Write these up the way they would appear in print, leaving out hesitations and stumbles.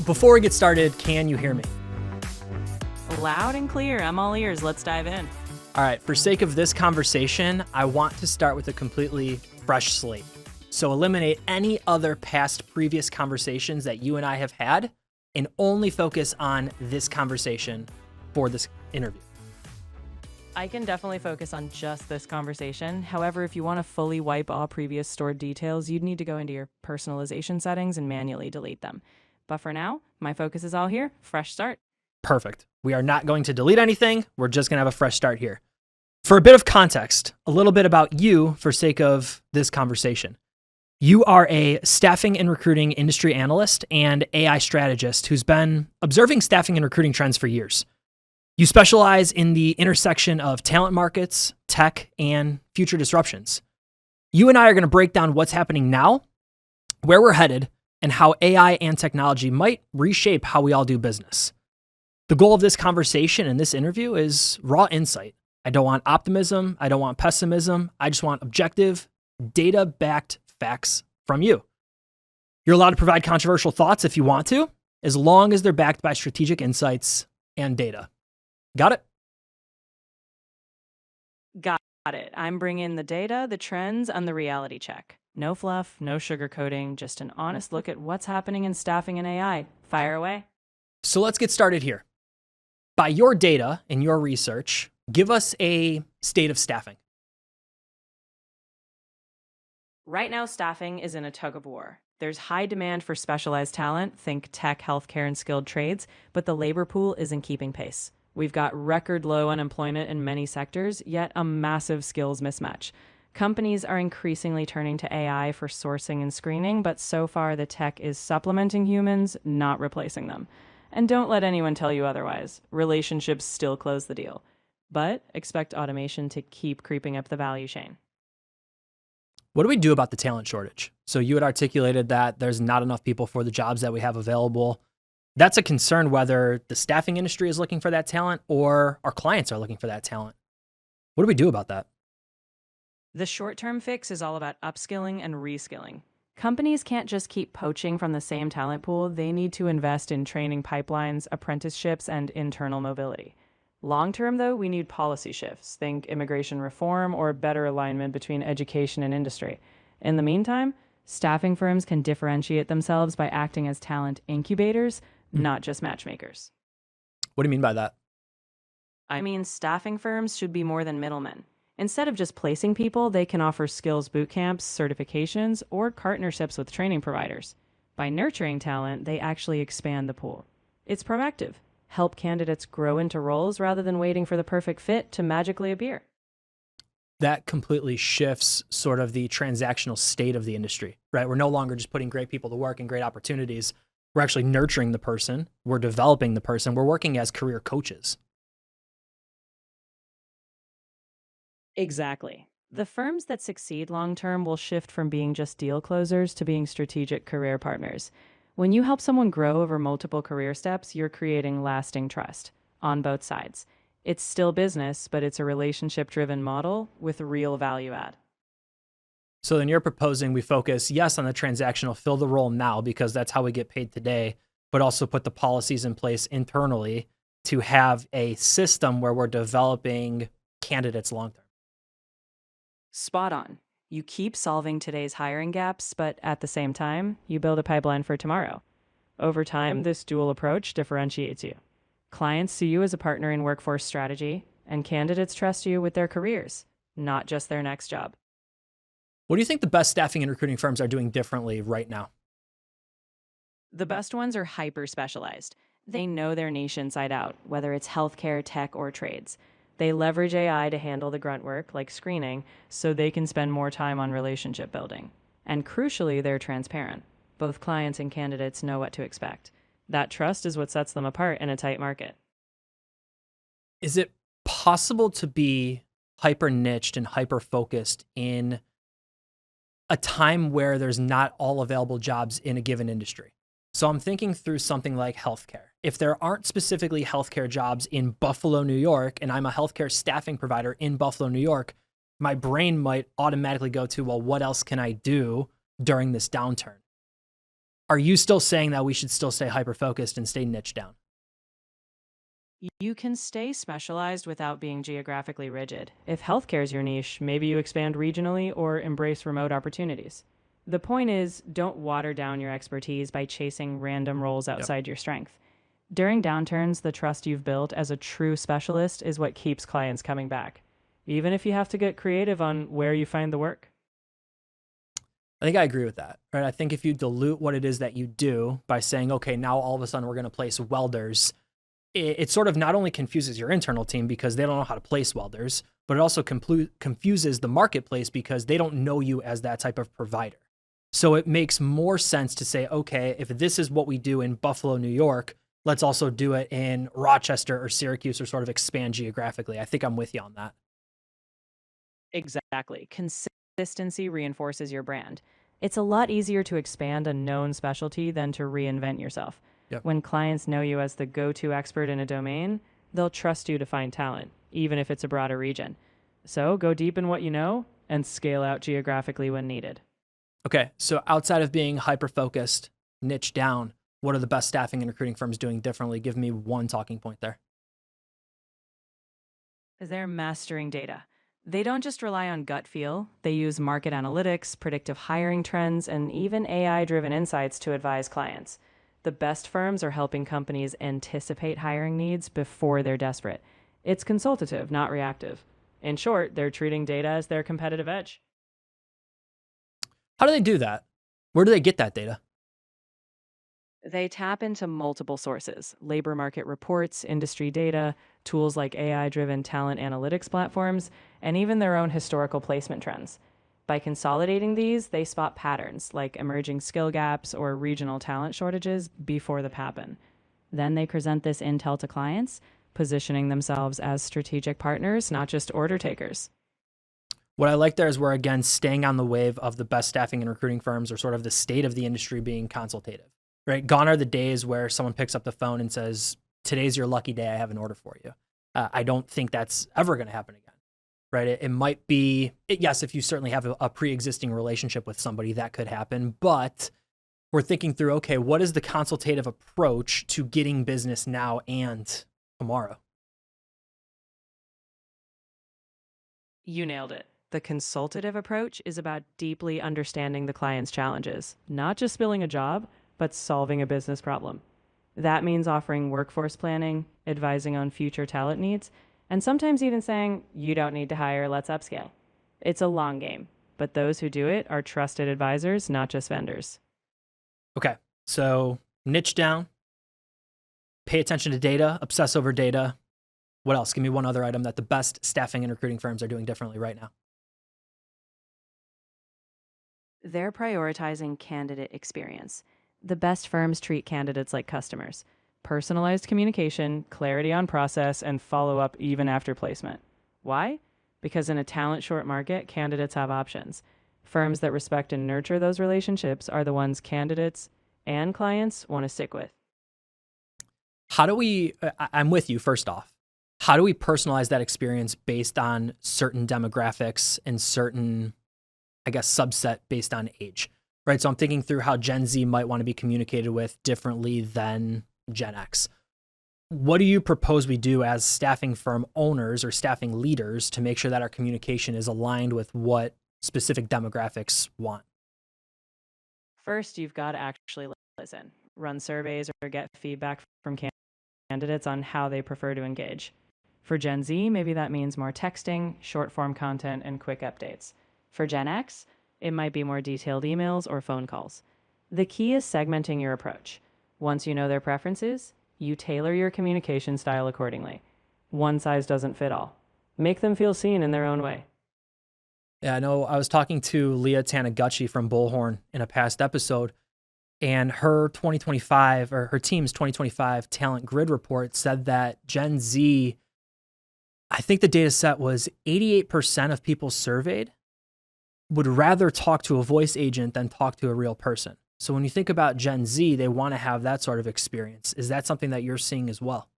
Before we get started, can you hear me? Loud and clear. I'm all ears. Let's dive in. All right, for sake of this conversation, I want to start with a completely fresh slate. So eliminate any other previous conversations that you and I have had and only focus on this conversation for this interview. I can definitely focus on just this conversation. However, if you want to fully wipe all previous stored details, you'd need to go into your personalization settings and manually delete them. But for now, my focus is all here. Fresh start. Perfect. We are not going to delete anything. We're just going to have a fresh start here. For a bit of context, a little bit about you for sake of this conversation. You are a staffing and recruiting industry analyst and AI strategist who's been observing staffing and recruiting trends for years. You specialize in the intersection of talent markets, tech, and future disruptions. You and I are going to break down what's happening now, where we're headed, and how AI and technology might reshape how we all do business. The goal of this conversation and this interview is raw insight. I don't want optimism. I don't want pessimism. I just want objective, data-backed facts from you. You're allowed to provide controversial thoughts if you want to, as long as they're backed by strategic insights and data. Got it? Got it. I'm bringing the data, the trends, and the reality check. No fluff, no sugarcoating, just an honest look at what's happening in staffing and AI. Fire away. So let's get started here. By your data and your research, give us a state of staffing. Right now, staffing is in a tug of war. There's high demand for specialized talent, think tech, healthcare, and skilled trades, but the labor pool isn't keeping pace. We've got record low unemployment in many sectors, yet a massive skills mismatch. Companies are increasingly turning to AI for sourcing and screening, but so far the tech is supplementing humans, not replacing them. And don't let anyone tell you otherwise. Relationships still close the deal. But expect automation to keep creeping up the value chain. What do we do about the talent shortage? So you had articulated that there's not enough people for the jobs that we have available. That's a concern whether the staffing industry is looking for that talent or our clients are looking for that talent. What do we do about that? The short-term fix is all about upskilling and reskilling. Companies can't just keep poaching from the same talent pool. They need to invest in training pipelines, apprenticeships, and internal mobility. Long-term, though, we need policy shifts. Think immigration reform or better alignment between education and industry. In the meantime, staffing firms can differentiate themselves by acting as talent incubators, not just matchmakers. What do you mean by that? I mean, staffing firms should be more than middlemen. Instead of just placing people, they can offer skills boot camps, certifications, or partnerships with training providers. By nurturing talent, they actually expand the pool. It's proactive. Help candidates grow into roles rather than waiting for the perfect fit to magically appear. That completely shifts sort of the transactional state of the industry, right? We're no longer just putting great people to work and great opportunities. We're actually nurturing the person. We're developing the person. We're working as career coaches. Exactly. The firms that succeed long-term will shift from being just deal closers to being strategic career partners. When you help someone grow over multiple career steps, you're creating lasting trust on both sides. It's still business, but it's a relationship-driven model with real value add. So then you're proposing we focus, yes, on the transactional, fill the role now because that's how we get paid today, but also put the policies in place internally to have a system where we're developing candidates long-term. Spot on. You keep solving today's hiring gaps, but at the same time, you build a pipeline for tomorrow. Over time, this dual approach differentiates you. Clients see you as a partner in workforce strategy, and candidates trust you with their careers, not just their next job. What do you think the best staffing and recruiting firms are doing differently right now? The best ones are hyper-specialized. They know their niche inside out, whether it's healthcare, tech, or trades. They leverage AI to handle the grunt work, like screening, so they can spend more time on relationship building. And crucially, they're transparent. Both clients and candidates know what to expect. That trust is what sets them apart in a tight market. Is it possible to be hyper niched and hyper focused in a time where there's not all available jobs in a given industry? So I'm thinking through something like healthcare. If there aren't specifically healthcare jobs in Buffalo, New York, and I'm a healthcare staffing provider in Buffalo, New York, my brain might automatically go to, well, what else can I do during this downturn? Are you still saying that we should still stay hyper-focused and stay niche down? You can stay specialized without being geographically rigid. If healthcare is your niche, maybe you expand regionally or embrace remote opportunities. The point is, don't water down your expertise by chasing random roles Yep. outside your strength. During downturns, the trust you've built as a true specialist is what keeps clients coming back, even if you have to get creative on where you find the work. I think I agree with that, right? I think if you dilute what it is that you do by saying, okay, now all of a sudden we're going to place welders, it sort of not only confuses your internal team because they don't know how to place welders, but it also confuses the marketplace because they don't know you as that type of provider. So it makes more sense to say, okay, if this is what we do in Buffalo, New York, let's also do it in Rochester or Syracuse, or sort of expand geographically. I think I'm with you on that. Exactly. Consistency reinforces your brand. It's a lot easier to expand a known specialty than to reinvent yourself. Yep. When clients know you as the go-to expert in a domain, they'll trust you to find talent, even if it's a broader region. So go deep in what you know and scale out geographically when needed. Okay, so outside of being hyper-focused, niche down, what are the best staffing and recruiting firms doing differently? Give me one talking point there. They're mastering data. They don't just rely on gut feel, they use market analytics, predictive hiring trends, and even AI driven insights to advise clients. The best firms are helping companies anticipate hiring needs before they're desperate. It's consultative, not reactive. In short, they're treating data as their competitive edge. How do they do that? Where do they get that data? They tap into multiple sources: labor market reports, industry data, tools like AI driven talent analytics platforms, and even their own historical placement trends. By consolidating these, they spot patterns like emerging skill gaps or regional talent shortages before they happen. Then they present this intel to clients, positioning themselves as strategic partners, not just order takers. What I like there is we're again staying on the wave of the best staffing and recruiting firms, or sort of the state of the industry being consultative, right? Gone are the days where someone picks up the phone and says, today's your lucky day, I have an order for you. I don't think that's ever going to happen again, right? It might be, yes, if you certainly have a pre-existing relationship with somebody, that could happen, but we're thinking through, okay, what is the consultative approach to getting business now and tomorrow? You nailed it. The consultative approach is about deeply understanding the client's challenges, not just filling a job, but solving a business problem. That means offering workforce planning, advising on future talent needs, and sometimes even saying, you don't need to hire, let's upscale. It's a long game, but those who do it are trusted advisors, not just vendors. Okay, so niche down, pay attention to data, obsess over data. What else? Give me one other item that the best staffing and recruiting firms are doing differently right now. They're prioritizing candidate experience. The best firms treat candidates like customers. Personalized communication, clarity on process, and follow up even after placement. Why? Because in a talent short market, candidates have options. Firms that respect and nurture those relationships are the ones candidates and clients want to stick with. How do we, I'm with you first off, how do we personalize that experience based on certain demographics and certain, I guess, subset based on age, right? So I'm thinking through how Gen Z might want to be communicated with differently than Gen X. What do you propose we do as staffing firm owners or staffing leaders to make sure that our communication is aligned with what specific demographics want? First, you've got to actually listen, run surveys, or get feedback from candidates on how they prefer to engage. For Gen Z, maybe that means more texting, short form content, and quick updates. For Gen X, it might be more detailed emails or phone calls. The key is segmenting your approach. Once you know their preferences, you tailor your communication style accordingly. One size doesn't fit all. Make them feel seen in their own way. Yeah, I know I was talking to Leah Taniguchi from Bullhorn in a past episode, and her 2025 or her team's 2025 talent grid report said that Gen Z, I think the data set was 88% of people surveyed would rather talk to a voice agent than talk to a real person. So when you think about Gen Z, they want to have that sort of experience. Is that something that you're seeing as well?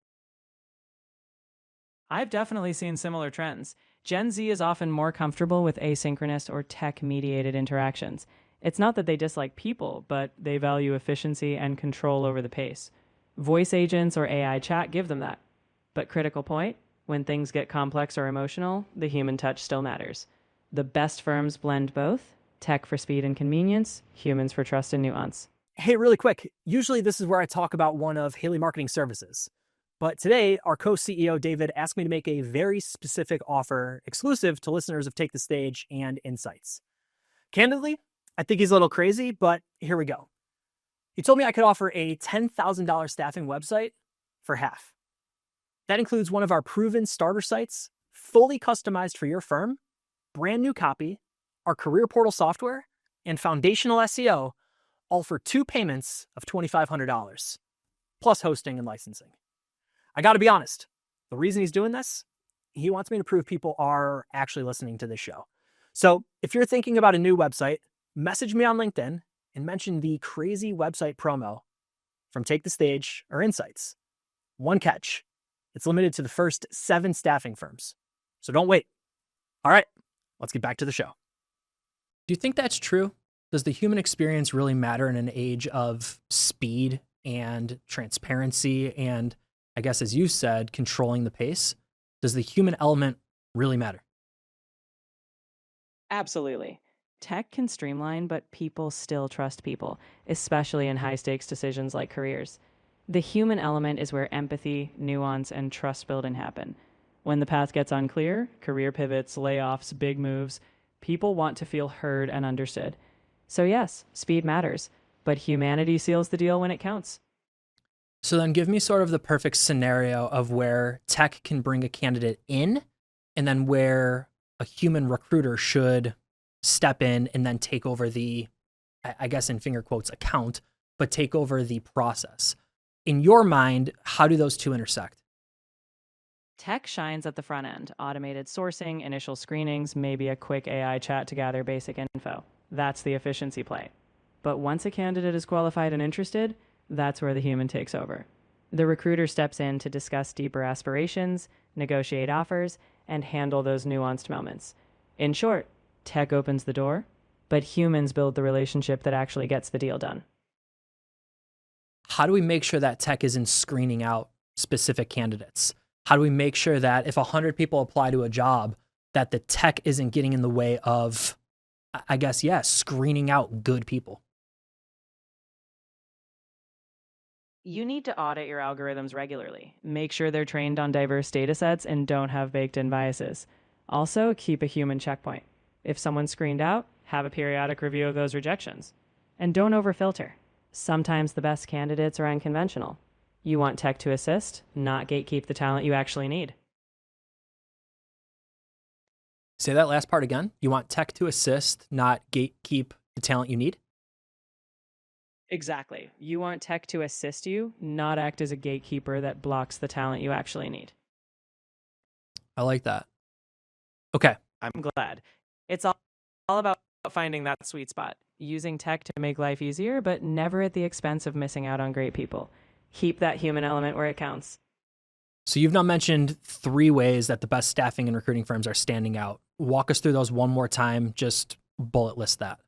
I've definitely seen similar trends. Gen Z is often more comfortable with asynchronous or tech mediated interactions. It's not that they dislike people, but they value efficiency and control over the pace. Voice agents or AI chat give them that. But critical point, when things get complex or emotional, the human touch still matters. The best firms blend both, tech for speed and convenience, humans for trust and nuance. Hey, really quick, usually this is where I talk about one of Haley Marketing Services. But today, our co-CEO David asked me to make a very specific offer exclusive to listeners of Take the Stage and Insights. Candidly, I think he's a little crazy, but here we go. He told me I could offer a $10,000 staffing website for half. That includes one of our proven starter sites, fully customized for your firm, brand new copy, our career portal software, and foundational SEO, all for 2 payments of $2,500, plus hosting and licensing. I gotta be honest, the reason he's doing this, he wants me to prove people are actually listening to this show. So if you're thinking about a new website, message me on LinkedIn and mention the crazy website promo from Take the Stage or Insights. One catch, it's limited to the first 7 staffing firms. So don't wait. All right, let's get back to the show. Do you think that's true? Does the human experience really matter in an age of speed and transparency and, I guess, as you said, controlling the pace? Does the human element really matter? Absolutely. Tech can streamline, but people still trust people, especially in high stakes decisions like careers. The human element is where empathy, nuance, and trust building happen. When the path gets unclear, career pivots, layoffs, big moves, people want to feel heard and understood. So yes, speed matters, but humanity seals the deal when it counts. So then give me sort of the perfect scenario of where tech can bring a candidate in and then where a human recruiter should step in and then take over the, I guess in finger quotes, account, but take over the process. In your mind, how do those two intersect? Tech shines at the front end, automated sourcing, initial screenings, maybe a quick AI chat to gather basic info. That's the efficiency play. But once a candidate is qualified and interested, that's where the human takes over. The recruiter steps in to discuss deeper aspirations, negotiate offers, and handle those nuanced moments. In short, tech opens the door, but humans build the relationship that actually gets the deal done. How do we make sure that tech isn't screening out specific candidates? How do we make sure that if 100 people apply to a job, that the tech isn't getting in the way of, I guess, screening out good people? You need to audit your algorithms regularly. Make sure they're trained on diverse data sets and don't have baked-in biases. Also, keep a human checkpoint. If someone's screened out, have a periodic review of those rejections. And don't overfilter. Sometimes the best candidates are unconventional. You want tech to assist, not gatekeep the talent you actually need. Say that last part again. You want tech to assist, not gatekeep the talent you need? Exactly. You want tech to assist you, not act as a gatekeeper that blocks the talent you actually need. I like that. Okay. I'm glad. It's all about finding that sweet spot, using tech to make life easier, but never at the expense of missing out on great people. Keep that human element where it counts. So you've now mentioned 3 ways that the best staffing and recruiting firms are standing out. Walk us through those one more time. Just bullet list that.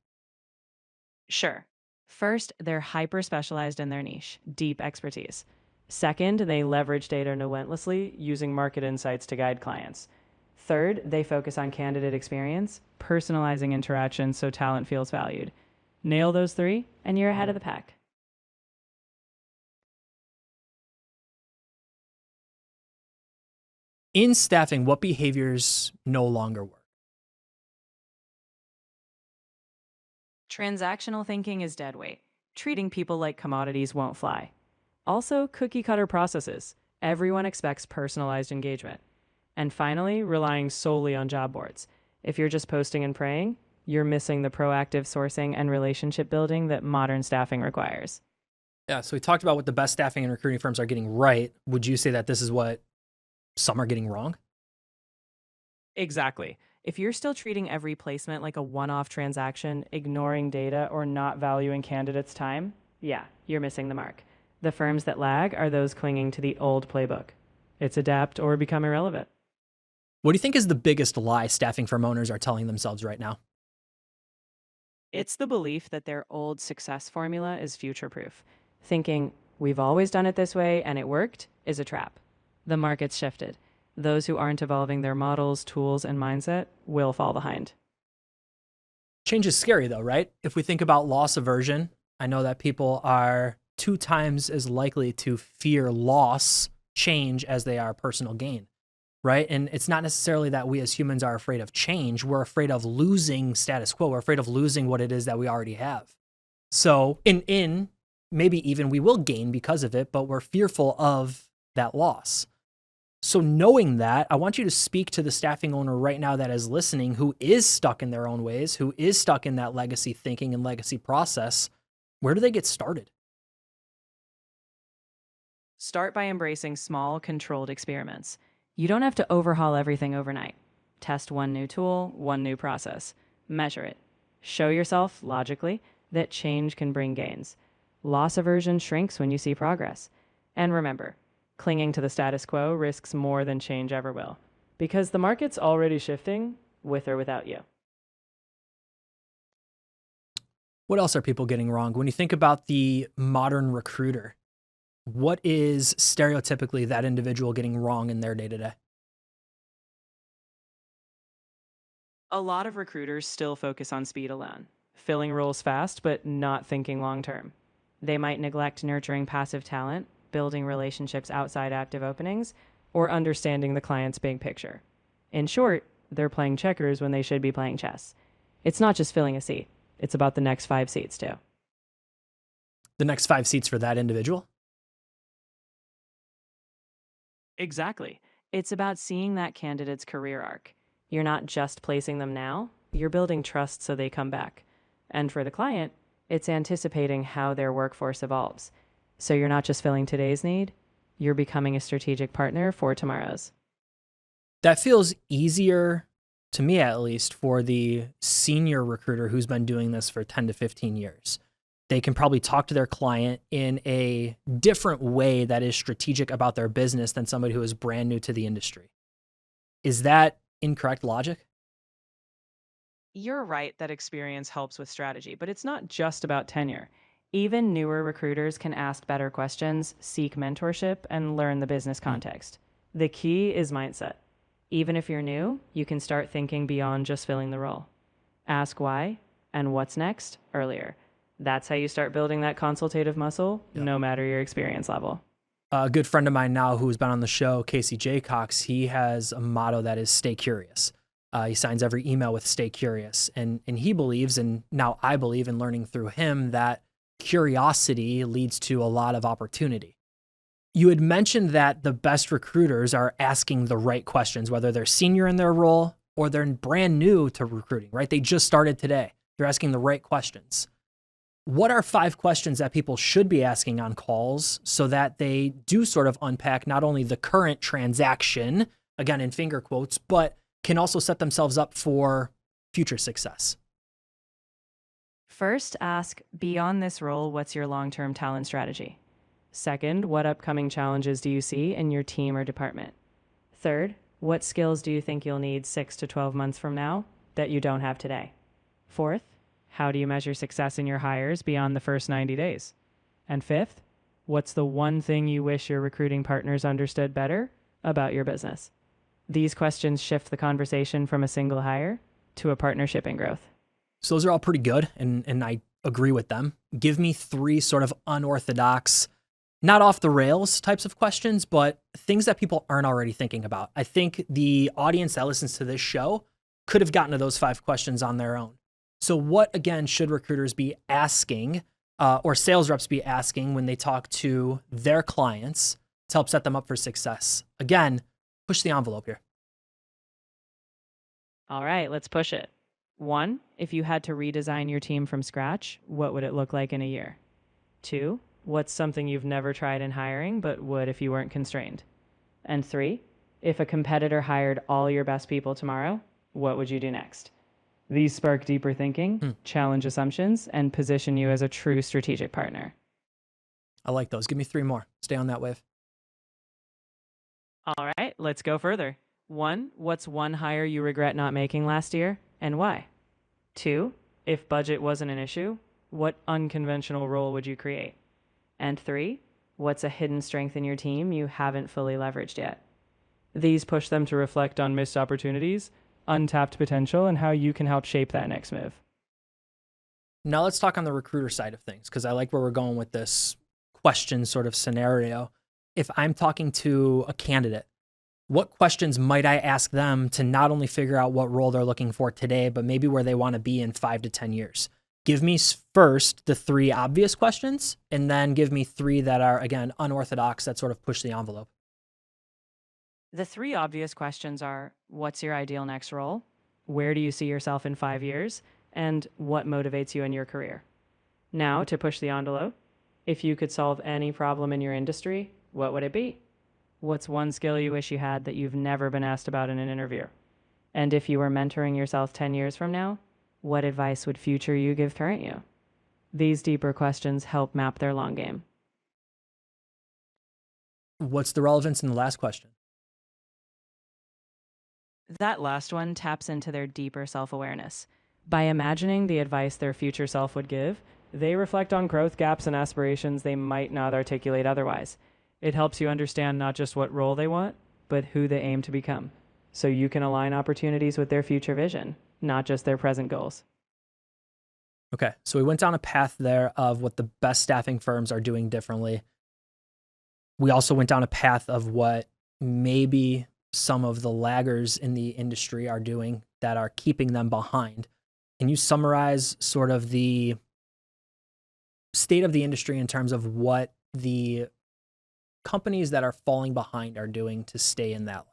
Sure. First, they're hyper-specialized in their niche, deep expertise. Second, they leverage data relentlessly, using market insights to guide clients. Third, they focus on candidate experience, personalizing interactions so talent feels valued. Nail those 3, and you're ahead of the pack. In staffing, what behaviors no longer work? Transactional thinking is dead weight. Treating people like commodities won't fly. Also, cookie-cutter processes. Everyone expects personalized engagement. And finally, relying solely on job boards. If you're just posting and praying, you're missing the proactive sourcing and relationship building that modern staffing requires. Yeah, so we talked about what the best staffing and recruiting firms are getting right. Would you say that this is what some are getting wrong? Exactly. If you're still treating every placement like a one-off transaction, ignoring data, or not valuing candidates' time, yeah, you're missing the mark. The firms that lag are those clinging to the old playbook. It's adapt or become irrelevant. What do you think is the biggest lie staffing firm owners are telling themselves right now? It's the belief that their old success formula is future proof. Thinking, we've always done it this way and it worked, is a trap. The market's shifted. Those who aren't evolving their models, tools, and mindset will fall behind. Change is scary though, right? If we think about loss aversion, I know that people are 2 times as likely to fear loss, change, as they are personal gain, right? And it's not necessarily that we as humans are afraid of change. We're afraid of losing status quo. We're afraid of losing what it is that we already have. So in maybe even we will gain because of it, but we're fearful of that loss. So knowing that, I want you to speak to the staffing owner right now that is listening, who is stuck in their own ways, who is stuck in that legacy thinking and legacy process. Where do they get started? Start by embracing small, controlled experiments. You don't have to overhaul everything overnight. Test one new tool, one new process. Measure it. Show yourself, logically, that change can bring gains. Loss aversion shrinks when you see progress. And remember, clinging to the status quo risks more than change ever will, because the market's already shifting, with or without you. What else are people getting wrong? When you think about the modern recruiter, what is stereotypically that individual getting wrong in their day-to-day? A lot of recruiters still focus on speed alone, filling roles fast but not thinking long term. They might neglect nurturing passive talent, building relationships outside active openings, or understanding the client's big picture. In short, they're playing checkers when they should be playing chess. It's not just filling a seat, it's about the next 5 seats too. The next 5 seats for that individual? Exactly. It's about seeing that candidate's career arc. You're not just placing them now, you're building trust so they come back. And for the client, it's anticipating how their workforce evolves. So you're not just filling today's need, you're becoming a strategic partner for tomorrow's. That feels easier, to me at least, for the senior recruiter who's been doing this for 10 to 15 years. They can probably talk to their client in a different way that is strategic about their business than somebody who is brand new to the industry. Is that incorrect logic? You're right that experience helps with strategy, but it's not just about tenure. Even newer recruiters can ask better questions, seek mentorship, and learn the business context. The key is mindset. Even if you're new, you can start thinking beyond just filling the role. Ask why and what's next earlier. That's how you start building that consultative muscle, no matter your experience level. A good friend of mine now who's been on the show, Casey J. Cox, he has a motto that is stay curious. He signs every email with stay curious. And he believes, and now I believe in learning through him, that curiosity leads to a lot of opportunity. You had mentioned that the best recruiters are asking the right questions, whether they're senior in their role or they're brand new to recruiting, right? They just started today. They're asking the right questions. What are 5 questions that people should be asking on calls so that they do sort of unpack not only the current transaction, again in finger quotes, but can also set themselves up for future success? First, ask, beyond this role, what's your long-term talent strategy? Second, what upcoming challenges do you see in your team or department? Third, what skills do you think you'll need 6 to 12 months from now that you don't have today? Fourth, how do you measure success in your hires beyond the first 90 days? And fifth, what's the one thing you wish your recruiting partners understood better about your business? These questions shift the conversation from a single hire to a partnership and growth. So those are all pretty good, and I agree with them. Give me 3 sort of unorthodox, not off the rails types of questions, but things that people aren't already thinking about. I think the audience that listens to this show could have gotten to those 5 questions on their own. So what, again, should recruiters be asking or sales reps be asking when they talk to their clients to help set them up for success? Again, push the envelope here. All right, let's push it. 1, if you had to redesign your team from scratch, what would it look like in a year? 2, what's something you've never tried in hiring but would if you weren't constrained? And 3, if a competitor hired all your best people tomorrow, what would you do next? These spark deeper thinking, challenge assumptions, and position you as a true strategic partner. I like those. Give me 3 more. Stay on that wave. All right, let's go further. 1, what's one hire you regret not making last year and why? 2, If budget wasn't an issue, what unconventional role would you create? And 3, what's a hidden strength in your team you haven't fully leveraged yet? These push them to reflect on missed opportunities, untapped potential, and how you can help shape that next move. Now let's talk on the recruiter side of things, because I like where we're going with this question sort of scenario. If I'm talking to a candidate, what questions might I ask them to not only figure out what role they're looking for today, but maybe where they want to be in 5 to 10 years? Give me first the 3 obvious questions, and then give me 3 that are, again, unorthodox, that sort of push the envelope. The 3 obvious questions are, what's your ideal next role? Where do you see yourself in 5 years? And what motivates you in your career? Now, to push the envelope, if you could solve any problem in your industry, what would it be? What's one skill you wish you had that you've never been asked about in an interview? And if you were mentoring yourself 10 years from now, what advice would future you give current you? These deeper questions help map their long game. What's the relevance in the last question? That last one taps into their deeper self-awareness. By imagining the advice their future self would give, they reflect on growth gaps and aspirations they might not articulate otherwise. It helps you understand not just what role they want, but who they aim to become, so you can align opportunities with their future vision, not just their present goals. Okay, so we went down a path there of what the best staffing firms are doing differently. We also went down a path of what maybe some of the laggers in the industry are doing that are keeping them behind. Can you summarize sort of the state of the industry in terms of what the companies that are falling behind are doing to stay in that lane?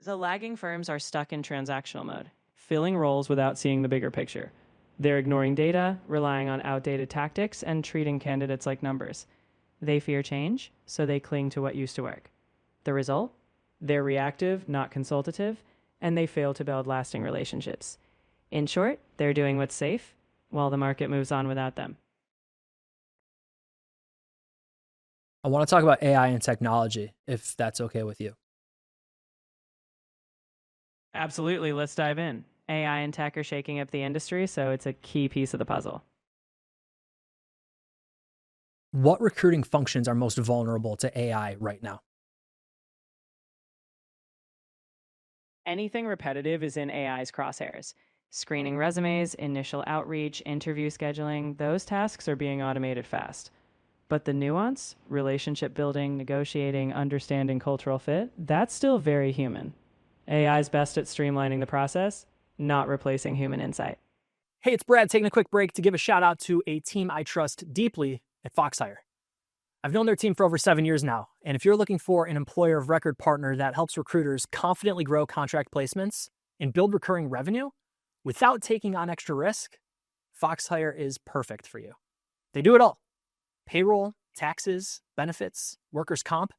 The lagging firms are stuck in transactional mode, filling roles without seeing the bigger picture. They're ignoring data, relying on outdated tactics, and treating candidates like numbers. They fear change, so they cling to what used to work. The result? They're reactive, not consultative, and they fail to build lasting relationships. In short, they're doing what's safe while the market moves on without them. I want to talk about AI and technology, if that's okay with you. Absolutely, let's dive in. AI and tech are shaking up the industry, so it's a key piece of the puzzle. What recruiting functions are most vulnerable to AI right now? Anything repetitive is in AI's crosshairs. Screening resumes, initial outreach, interview scheduling, those tasks are being automated fast. But the nuance, relationship building, negotiating, understanding cultural fit, that's still very human. AI's best at streamlining the process, not replacing human insight. Hey, it's Brad taking a quick break to give a shout out to a team I trust deeply at FoxHire. I've known their team for over 7 years now, and if you're looking for an employer of record partner that helps recruiters confidently grow contract placements and build recurring revenue without taking on extra risk, FoxHire is perfect for you. They do it all: payroll, taxes, benefits, workers' comp,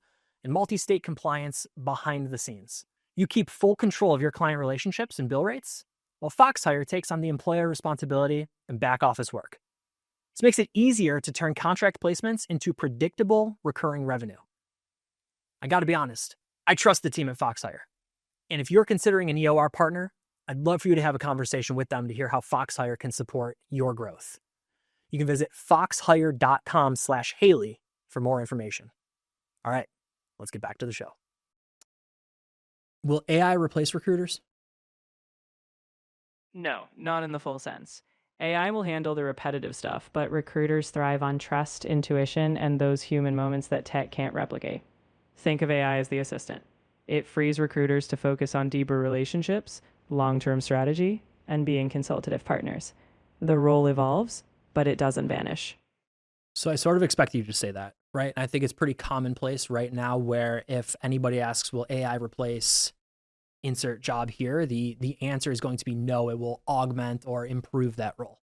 and multi-state compliance behind the scenes. You keep full control of your client relationships and bill rates, while FoxHire takes on the employer responsibility and back office work. This makes it easier to turn contract placements into predictable recurring revenue. I gotta be honest, I trust the team at FoxHire. And if you're considering an EOR partner, I'd love for you to have a conversation with them to hear how FoxHire can support your growth. You can visit foxhire.com/Haley for more information. All right, let's get back to the show. Will AI replace recruiters? No, not in the full sense. AI will handle the repetitive stuff, but recruiters thrive on trust, intuition, and those human moments that tech can't replicate. Think of AI as the assistant. It frees recruiters to focus on deeper relationships, long-term strategy, and being consultative partners. The role evolves, but it doesn't vanish. So I sort of expect you to say that, right? I think it's pretty commonplace right now where if anybody asks, will AI replace insert job here, the answer is going to be no, it will augment or improve that role.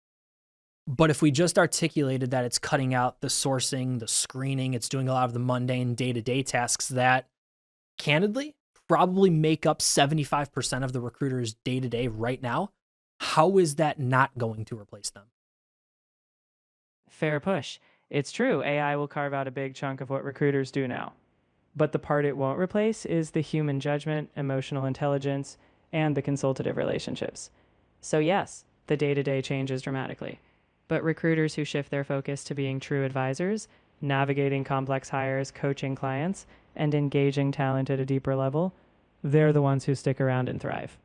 But if we just articulated that it's cutting out the sourcing, the screening, it's doing a lot of the mundane day-to-day tasks that, candidly, probably make up 75% of the recruiter's day-to-day right now, how is that not going to replace them? Fair push. It's true, AI will carve out a big chunk of what recruiters do now. But the part it won't replace is the human judgment, emotional intelligence, and the consultative relationships. So, yes, the day to day changes dramatically. But recruiters who shift their focus to being true advisors, navigating complex hires, coaching clients, and engaging talent at a deeper level, they're the ones who stick around and thrive.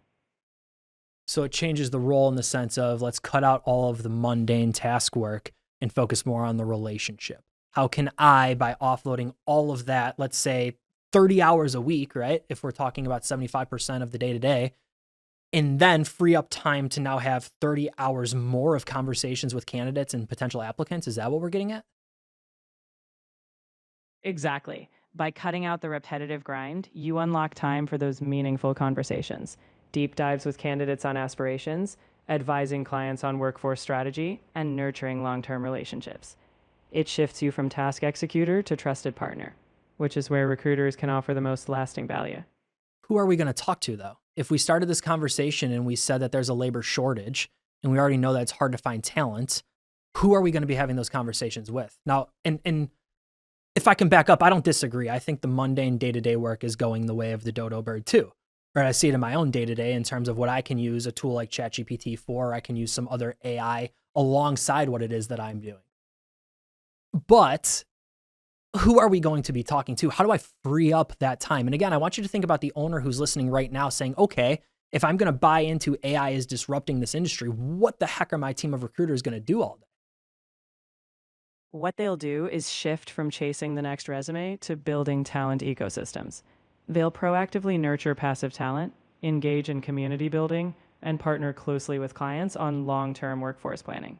So it changes the role in the sense of let's cut out all of the mundane task work and focus more on the relationship. How can I, by offloading all of that, let's say 30 hours a week, right? If we're talking about 75% of the day to day, and then free up time to now have 30 hours more of conversations with candidates and potential applicants? Is that what we're getting at? Exactly. By cutting out the repetitive grind, you unlock time for those meaningful conversations, deep dives with candidates on aspirations, advising clients on workforce strategy, and nurturing long term relationships. It shifts you from task executor to trusted partner, which is where recruiters can offer the most lasting value. Who are we going to talk to though? If we started this conversation and we said that there's a labor shortage and we already know that it's hard to find talent, who are we going to be having those conversations with? Now, and if I can back up, I don't disagree. I think the mundane day-to-day work is going the way of the dodo bird too. Right? I see it in my own day-to-day in terms of what I can use a tool like ChatGPT for. I can use some other AI alongside what it is that I'm doing. But who are we going to be talking to? How do I free up that time? And again, I want you to think about the owner who's listening right now saying, okay, if I'm going to buy into AI is disrupting this industry, what the heck are my team of recruiters going to do all day? What they'll do is shift from chasing the next resume to building talent ecosystems. They'll proactively nurture passive talent, engage in community building, and partner closely with clients on long term workforce planning.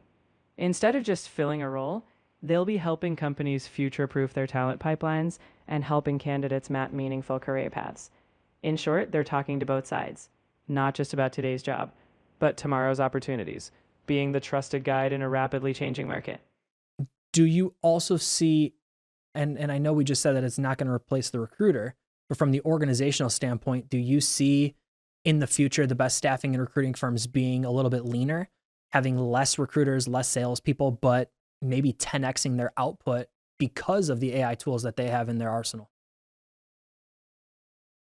Instead of just filling a role, they'll be helping companies future proof their talent pipelines and helping candidates map meaningful career paths. In short, they're talking to both sides, not just about today's job, but tomorrow's opportunities, being the trusted guide in a rapidly changing market. Do you also see, and I know we just said that it's not going to replace the recruiter, but from the organizational standpoint, do you see in the future the best staffing and recruiting firms being a little bit leaner, having less recruiters, less salespeople, but maybe 10xing their output because of the AI tools that they have in their arsenal?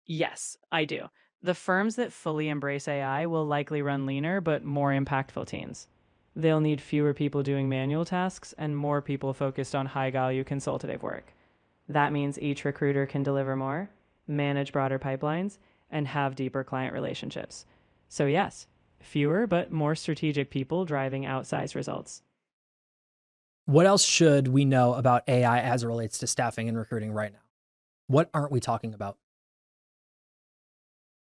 Yes, I do. The firms that fully embrace AI will likely run leaner but more impactful teams. They'll need fewer people doing manual tasks and more people focused on high value consultative work. That means each recruiter can deliver more, manage broader pipelines, and have deeper client relationships. So, yes, fewer but more strategic people driving outsized results. What else should we know about AI as it relates to staffing and recruiting right now? What aren't we talking about?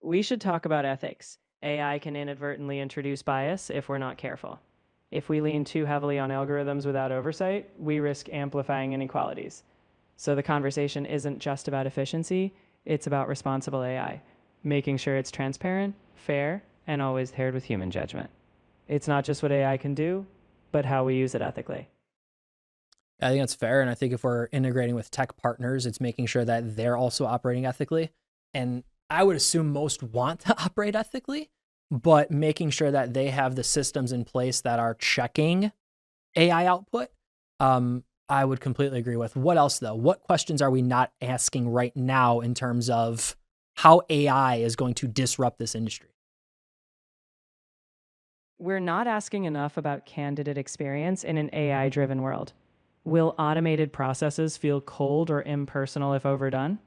We should talk about ethics. AI can inadvertently introduce bias if we're not careful. If we lean too heavily on algorithms without oversight, we risk amplifying inequalities. So the conversation isn't just about efficiency, it's about responsible AI, making sure it's transparent, fair, and always paired with human judgment. It's not just what AI can do, but how we use it ethically. I think that's fair. And I think if we're integrating with tech partners, it's making sure that they're also operating ethically. And I would assume most want to operate ethically, but making sure that they have the systems in place that are checking AI output, I would completely agree with. What else, though? What questions are we not asking right now in terms of how AI is going to disrupt this industry? We're not asking enough about candidate experience in an AI driven world. Will automated processes feel cold or impersonal if overdone?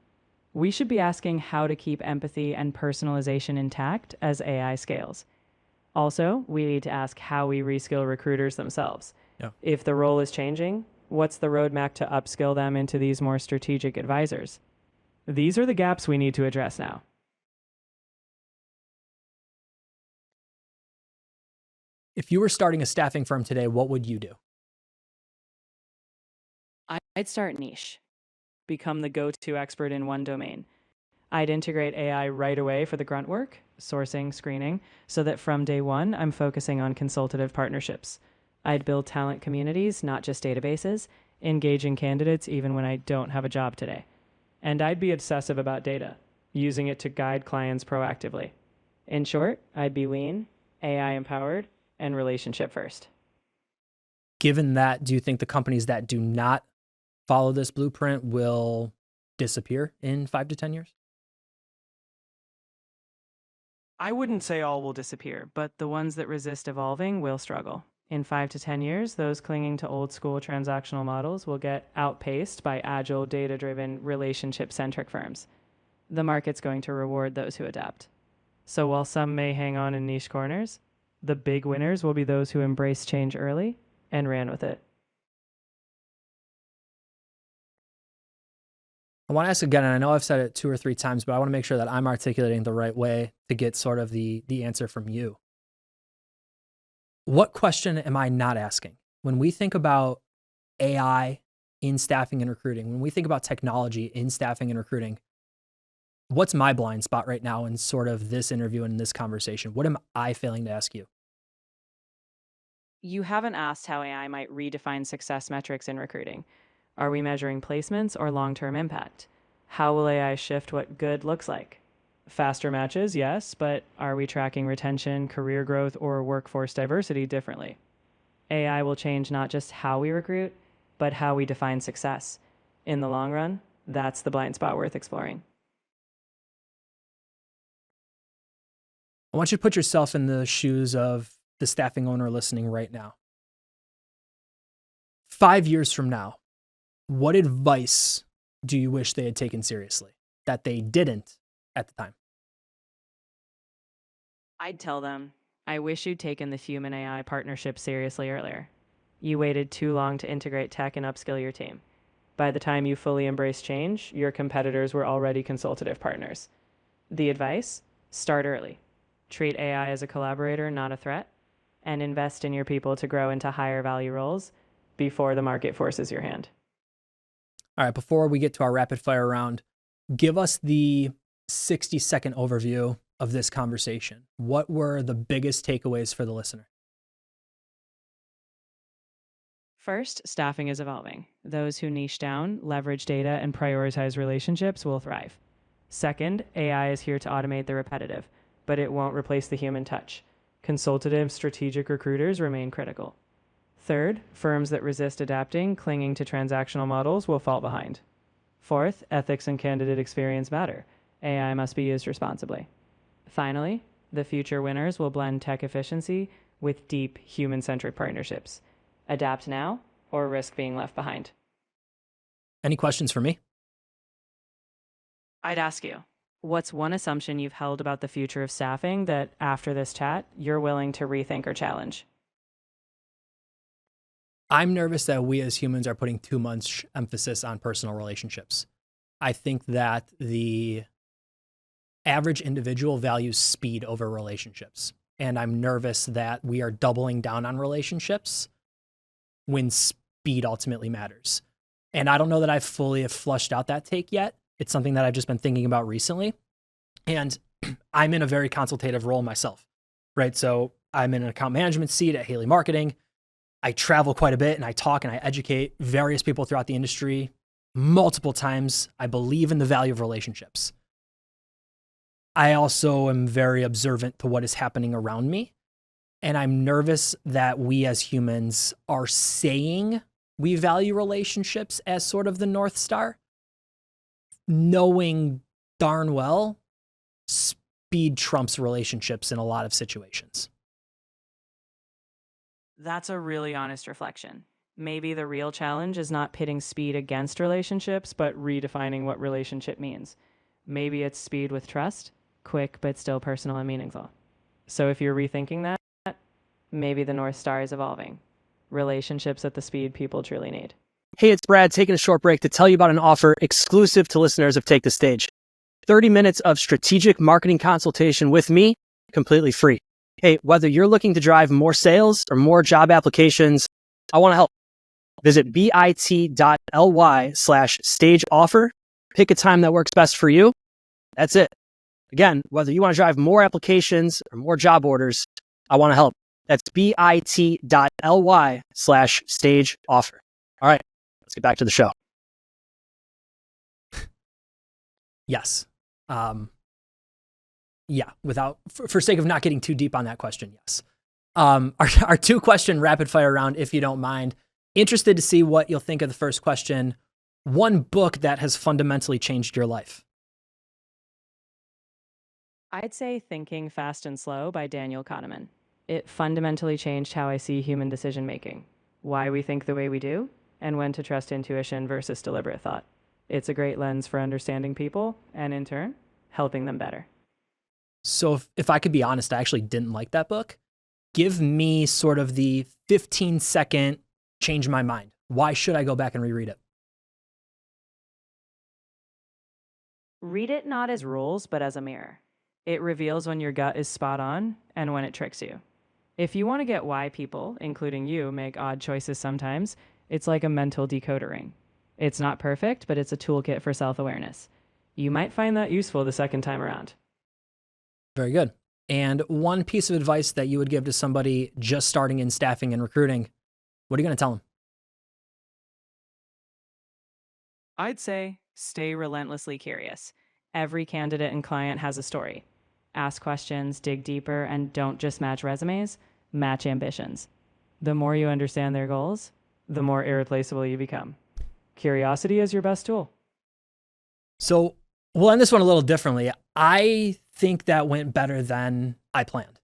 We should be asking how to keep empathy and personalization intact as AI scales. Also, we need to ask how we reskill recruiters themselves. Yeah. If the role is changing, what's the roadmap to upskill them into these more strategic advisors? These are the gaps we need to address now. If you were starting a staffing firm today, what would you do? I'd start niche, become the go to expert in one domain. I'd integrate AI right away for the grunt work, sourcing, screening, so that from day one, I'm focusing on consultative partnerships. I'd build talent communities, not just databases, engaging candidates even when I don't have a job today. And I'd be obsessive about data, using it to guide clients proactively. In short, I'd be lean, AI empowered, and relationship first. Given that, do you think the companies that do not follow this blueprint will disappear in 5 to 10 years? I wouldn't say all will disappear, but the ones that resist evolving will struggle. In 5 to 10 years, those clinging to old school transactional models will get outpaced by agile, data driven, relationship centric firms. The market's going to reward those who adapt. So while some may hang on in niche corners, the big winners will be those who embrace change early and ran with it. I want to ask again, and I know I've said it 2 or 3 times, but I want to make sure that I'm articulating the right way to get sort of the answer from you. What question am I not asking? When we think about AI in staffing and recruiting, when we think about technology in staffing and recruiting, what's my blind spot right now in sort of this interview and this conversation? What am I failing to ask you? You haven't asked how AI might redefine success metrics in recruiting. Are we measuring placements or long term impact? How will AI shift what good looks like? Faster matches, yes, but are we tracking retention, career growth, or workforce diversity differently? AI will change not just how we recruit, but how we define success. In the long run, that's the blind spot worth exploring. I want you to put yourself in the shoes of the staffing owner listening right now. 5 years from now, what advice do you wish they had taken seriously that they didn't at the time? I'd tell them, I wish you'd taken the human AI partnership seriously earlier. You waited too long to integrate tech and upskill your team. By the time you fully embraced change, your competitors were already consultative partners. The advice? Start early. Treat AI as a collaborator, not a threat, and invest in your people to grow into higher value roles before the market forces your hand. All right, before we get to our rapid fire round, give us the 60-second overview of this conversation. What were the biggest takeaways for the listener? First, staffing is evolving. Those who niche down, leverage data, and prioritize relationships will thrive. Second, AI is here to automate the repetitive, but it won't replace the human touch. Consultative, strategic recruiters remain critical. Third, firms that resist adapting, clinging to transactional models will fall behind. Fourth, ethics and candidate experience matter. AI must be used responsibly. Finally, the future winners will blend tech efficiency with deep human-centric partnerships. Adapt now or risk being left behind. Any questions for me? I'd ask you, what's one assumption you've held about the future of staffing that after this chat, you're willing to rethink or challenge? I'm nervous that we as humans are putting too much emphasis on personal relationships. I think that the average individual values speed over relationships. And I'm nervous that we are doubling down on relationships when speed ultimately matters. And I don't know that I fully have flushed out that take yet. It's something that I've just been thinking about recently. And I'm in a very consultative role myself, right? So I'm in an account management seat at Haley Marketing. I travel quite a bit and I talk and I educate various people throughout the industry multiple times. I believe in the value of relationships. I also am very observant to what is happening around me. And I'm nervous that we as humans are saying we value relationships as sort of the North Star, knowing darn well speed trumps relationships in a lot of situations. That's a really honest reflection. Maybe the real challenge is not pitting speed against relationships, but redefining what relationship means. Maybe it's speed with trust, quick but still personal and meaningful. So if you're rethinking that, maybe the North Star is evolving. Relationships at the speed people truly need. Hey, it's Brad taking a short break to tell you about an offer exclusive to listeners of Take the Stage. 30 minutes of strategic marketing consultation with me, completely free. Hey, whether you're looking to drive more sales or more job applications, I want to help. Visit bit.ly/stage offer. Pick a time that works best for you. That's it. Again, whether you want to drive more applications or more job orders, I want to help. That's bit.ly/stage offer. All right, let's get back to the show. Yes. Yeah, for sake of not getting too deep on that question, yes. Our 2-question rapid fire round, if you don't mind. Interested to see what you'll think of the first question. One book that has fundamentally changed your life. I'd say Thinking Fast and Slow by Daniel Kahneman. It fundamentally changed how I see human decision making, why we think the way we do, and when to trust intuition versus deliberate thought. It's a great lens for understanding people and, in turn, helping them better. So if I could be honest, I actually didn't like that book. Give me sort of the 15-second change my mind. Why should I go back and reread it? Read it not as rules, but as a mirror. It reveals when your gut is spot on and when it tricks you. If you want to get why people, including you, make odd choices sometimes, it's like a mental decoder ring. It's not perfect, but it's a toolkit for self-awareness. You might find that useful the second time around. Very good. And one piece of advice that you would give to somebody just starting in staffing and recruiting, what are you going to tell them? I'd say stay relentlessly curious. Every candidate and client has a story. Ask questions, dig deeper, and don't just match resumes, match ambitions. The more you understand their goals, the more irreplaceable you become. Curiosity is your best tool. So we'll end this one a little differently. I think that went better than I planned.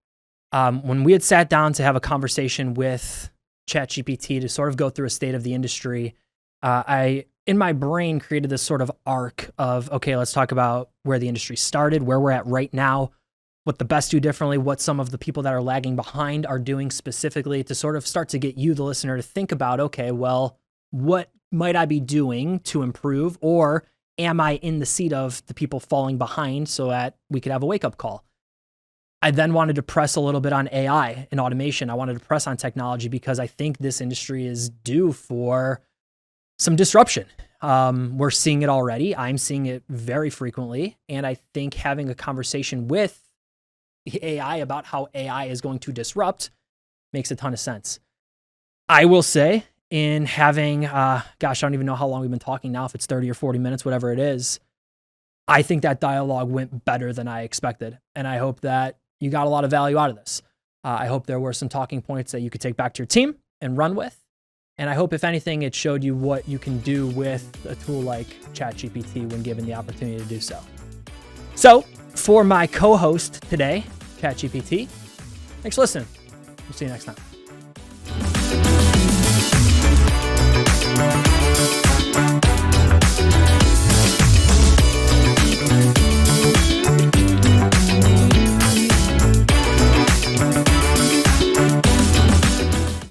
When we had sat down to have a conversation with ChatGPT to sort of go through a state of the industry, I, in my brain, created this sort of arc of, okay, let's talk about where the industry started, where we're at right now, what the best do differently, what some of the people that are lagging behind are doing specifically to sort of start to get you, the listener, to think about, okay, well, what might I be doing to improve, or am I in the seat of the people falling behind so that we could have a wake-up call? I then wanted to press a little bit on AI and automation. I wanted to press on technology because I think this industry is due for some disruption. We're seeing it already. I'm seeing it very frequently. And I think having a conversation with AI about how AI is going to disrupt makes a ton of sense. I will say, in having, I don't even know how long we've been talking now, if it's 30 or 40 minutes, whatever it is, I think that dialogue went better than I expected. And I hope that you got a lot of value out of this. I hope there were some talking points that you could take back to your team and run with. And I hope, if anything, it showed you what you can do with a tool like ChatGPT when given the opportunity to do so. So, for my co-host today, ChatGPT, thanks for listening. We'll see you next time.